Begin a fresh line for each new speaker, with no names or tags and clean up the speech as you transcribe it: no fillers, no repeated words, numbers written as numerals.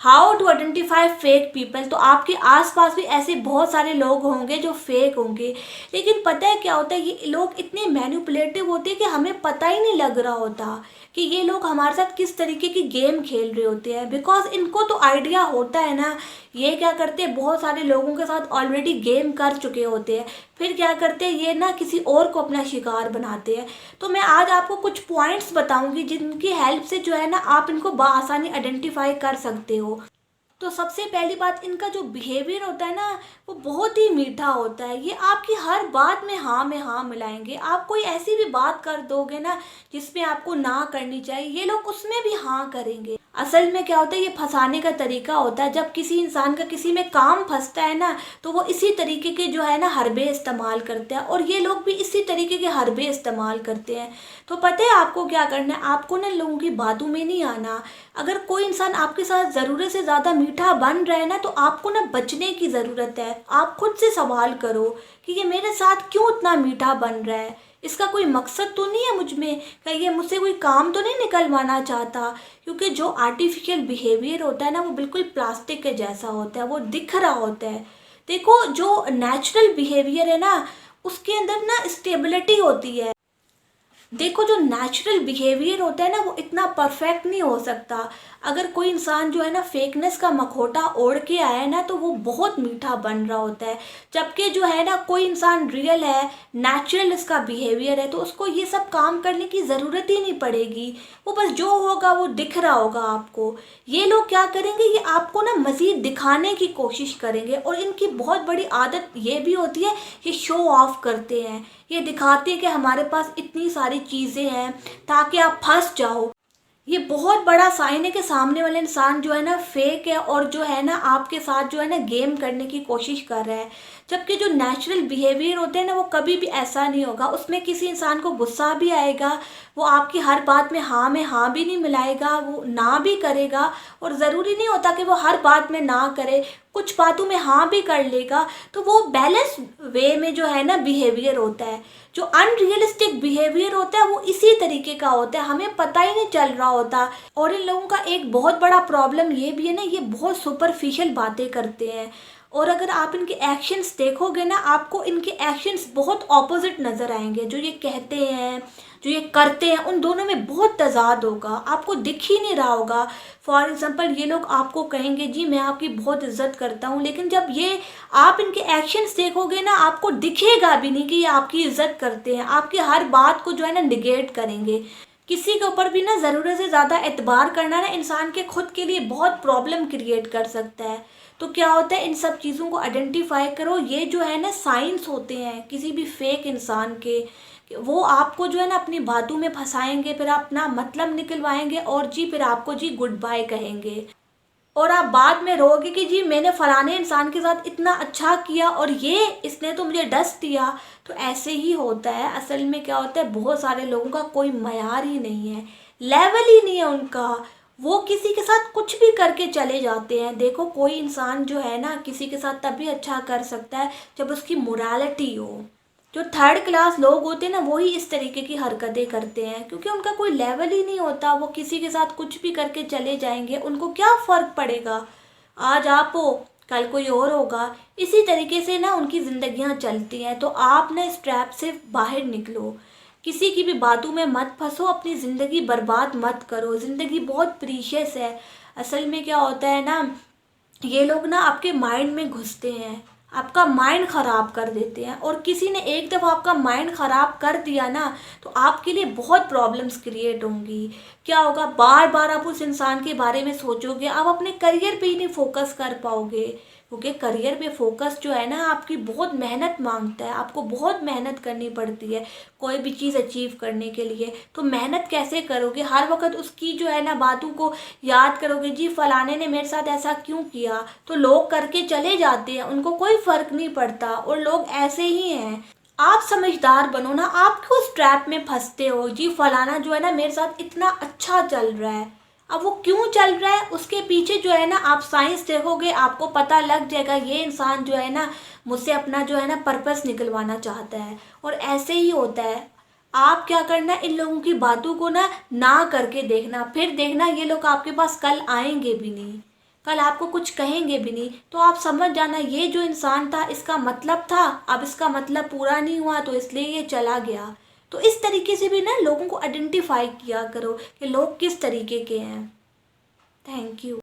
How to identify fake people. तो आपके आसपास भी ऐसे बहुत सारे लोग होंगे जो फेक होंगे, लेकिन पता है क्या होता है, ये लोग इतने मैनिपुलेटिव होते हैं कि हमें पता ही नहीं लग रहा होता कि ये लोग हमारे साथ किस तरीके की गेम खेल रहे होते हैं। बिकॉज इनको तो आइडिया होता है ना, ये क्या करते हैं, बहुत सारे लोगों के साथ ऑलरेडी गेम कर चुके होते हैं। फिर क्या करते हैं, ये ना किसी और को अपना शिकार बनाते हैं। तो मैं आज आपको कुछ पॉइंट्स बताऊंगी जिनकी हेल्प से जो है ना आप इनको बआसानी आइडेंटिफाई कर सकते हो। तो सबसे पहली बात, इनका जो बिहेवियर होता है ना वो बहुत ही मीठा होता है। ये आपकी हर बात में हाँ मिलाएंगे। आप कोई ऐसी भी बात कर दोगे ना जिसमें आपको ना करनी चाहिए, ये लोग उसमें भी हाँ करेंगे। असल में क्या होता है, ये फंसाने का तरीका होता है। जब किसी इंसान का किसी में काम फंसता है ना, तो वो इसी तरीके के जो है ना हरबे इस्तेमाल करते हैं, और ये लोग भी इसी तरीके के हरबे इस्तेमाल करते हैं। तो पता है आपको क्या करना है, आपको ना लोगों की बातों में नहीं आना। अगर कोई इंसान आपके साथ ज़रूरत से ज़्यादा मीठा बन रहा है ना, तो आपको ना बचने की ज़रूरत है। आप खुद से सवाल करो कि ये मेरे साथ क्यों इतना मीठा बन रहा है, इसका कोई मकसद तो नहीं है मुझ में, कहीं ये मुझसे कोई काम तो नहीं निकलवाना चाहता। क्योंकि जो आर्टिफिशियल बिहेवियर होता है ना वो बिल्कुल प्लास्टिक के जैसा होता है, वो दिख रहा होता है। देखो, जो नेचुरल बिहेवियर है ना उसके अंदर ना स्टेबिलिटी होती है। देखो, जो नेचुरल बिहेवियर होता है ना वो इतना परफेक्ट नहीं हो सकता। अगर कोई इंसान जो है ना फेकनेस का मखोटा ओढ़ के आया है ना तो वो बहुत मीठा बन रहा होता है। जबकि जो है ना कोई इंसान रियल है, नेचुरल इसका बिहेवियर है, तो उसको ये सब काम करने की ज़रूरत ही नहीं पड़ेगी। वो बस जो होगा वो दिख रहा होगा आपको। ये लोग क्या करेंगे, ये आपको ना मज़ीद दिखाने की कोशिश करेंगे। और इनकी बहुत बड़ी आदत ये भी होती है, ये शो ऑफ करते हैं। ये दिखाते हैं कि हमारे पास इतनी सारी चीज़ें हैं ताकि आप फंस जाओ। ये बहुत बड़ा साइन है कि सामने वाले इंसान जो है ना फेक है, और जो है ना आपके साथ जो है ना गेम करने की कोशिश कर रहा है। जबकि जो नेचुरल बिहेवियर होते हैं ना वो कभी भी ऐसा नहीं होगा। उसमें किसी इंसान को गुस्सा भी आएगा, वो आपकी हर बात में हाँ भी नहीं मिलाएगा, वो ना भी करेगा। और ज़रूरी नहीं होता कि वो हर बात में ना करे, कुछ बातों में हाँ भी कर लेगा। तो वो बैलेंस वे में जो है ना बिहेवियर होता है। जो अनरियलिस्टिक बिहेवियर होता है वो इसी तरीके का होता है, हमें पता ही नहीं चल रहा होता। और इन लोगों का एक बहुत बड़ा प्रॉब्लम ये भी है ना, ये बहुत सुपरफिशियल बातें करते हैं। और अगर आप इनके एक्शंस देखोगे ना, आपको इनके एक्शंस बहुत ऑपोजिट नज़र आएंगे। जो ये कहते हैं, जो ये करते हैं, उन दोनों में बहुत तजाद होगा, आपको दिख ही नहीं रहा होगा। फॉर एग्जांपल, ये लोग आपको कहेंगे जी मैं आपकी बहुत इज्जत करता हूँ, लेकिन जब ये आप इनके एक्शंस देखोगे ना आपको दिखेगा भी नहीं कि ये आपकी इज्जत करते हैं। आपकी हर बात को जो है ना निगेट करेंगे। किसी के ऊपर भी ना ज़रूरत से ज़्यादा एतबार करना ना इंसान के खुद के लिए बहुत प्रॉब्लम क्रिएट कर सकता है। तो क्या होता है, इन सब चीज़ों को आइडेंटिफाई करो। ये जो है ना साइंस होते हैं किसी भी फेक इंसान के, वो आपको जो है ना अपनी बातों में फंसाएंगे, फिर अपना मतलब निकलवाएंगे, और जी फिर आपको जी गुड बाय कहेंगे। और आप बाद में रोगे कि जी मैंने फलाने इंसान के साथ इतना अच्छा किया और ये इसने तो मुझे डस दिया। तो ऐसे ही होता है। असल में क्या होता है, बहुत सारे लोगों का कोई मयार ही नहीं है, लेवल ही नहीं है उनका। वो किसी के साथ कुछ भी करके चले जाते हैं। देखो, कोई इंसान जो है ना किसी के साथ तभी अच्छा कर सकता है जब उसकी मोरालिटी हो। जो थर्ड क्लास लोग होते हैं ना वही इस तरीके की हरकतें करते हैं, क्योंकि उनका कोई लेवल ही नहीं होता। वो किसी के साथ कुछ भी करके चले जाएंगे, उनको क्या फ़र्क पड़ेगा, आज आप हो कल कोई और होगा। इसी तरीके से ना उनकी ज़िंदगियां चलती हैं। तो आप ना इस ट्रैप से बाहर निकलो, किसी की भी बातों में मत फंसो, अपनी ज़िंदगी बर्बाद मत करो। ज़िंदगी बहुत प्रीशियस है। असल में क्या होता है ना, ये लोग ना आपके माइंड में घुसते हैं, आपका माइंड ख़राब कर देते हैं। और किसी ने एक दफ़ा आपका माइंड ख़राब कर दिया ना तो आपके लिए बहुत प्रॉब्लम्स क्रिएट होंगी। क्या होगा, बार बार आप उस इंसान के बारे में सोचोगे, आप अपने करियर पे ही नहीं फोकस कर पाओगे। क्योंकि करियर पे फोकस जो है ना आपकी बहुत मेहनत मांगता है, आपको बहुत मेहनत करनी पड़ती है कोई भी चीज़ अचीव करने के लिए। तो मेहनत कैसे करोगे, हर वक्त उसकी जो है ना बातों को याद करोगे, जी फलाने ने मेरे साथ ऐसा क्यों किया, तो लोग करके चले जाते हैं, उनको कोई फ़र्क नहीं पड़ता। और लोग ऐसे ही हैं। आप समझदार बनो ना, आप क्यों उस ट्रैप में फंसते हो, जी फलाना जो है ना मेरे साथ इतना अच्छा चल रहा है। अब वो क्यों चल रहा है उसके पीछे जो है ना आप साइंस देखोगे, आपको पता लग जाएगा ये इंसान जो है ना मुझसे अपना जो है ना पर्पस निकलवाना चाहता है। और ऐसे ही होता है। आप क्या करना, इन लोगों की बातों को ना करके देखना, फिर देखना ये लोग आपके पास कल आएंगे भी नहीं। कल आपको कुछ कहेंगे भी नहीं, तो आप समझ जाना ये जो इंसान था इसका मतलब था, अब इसका मतलब पूरा नहीं हुआ तो इसलिए ये चला गया। तो इस तरीके से भी ना लोगों को आइडेंटिफाई किया करो कि लोग किस तरीके के हैं। Thank you.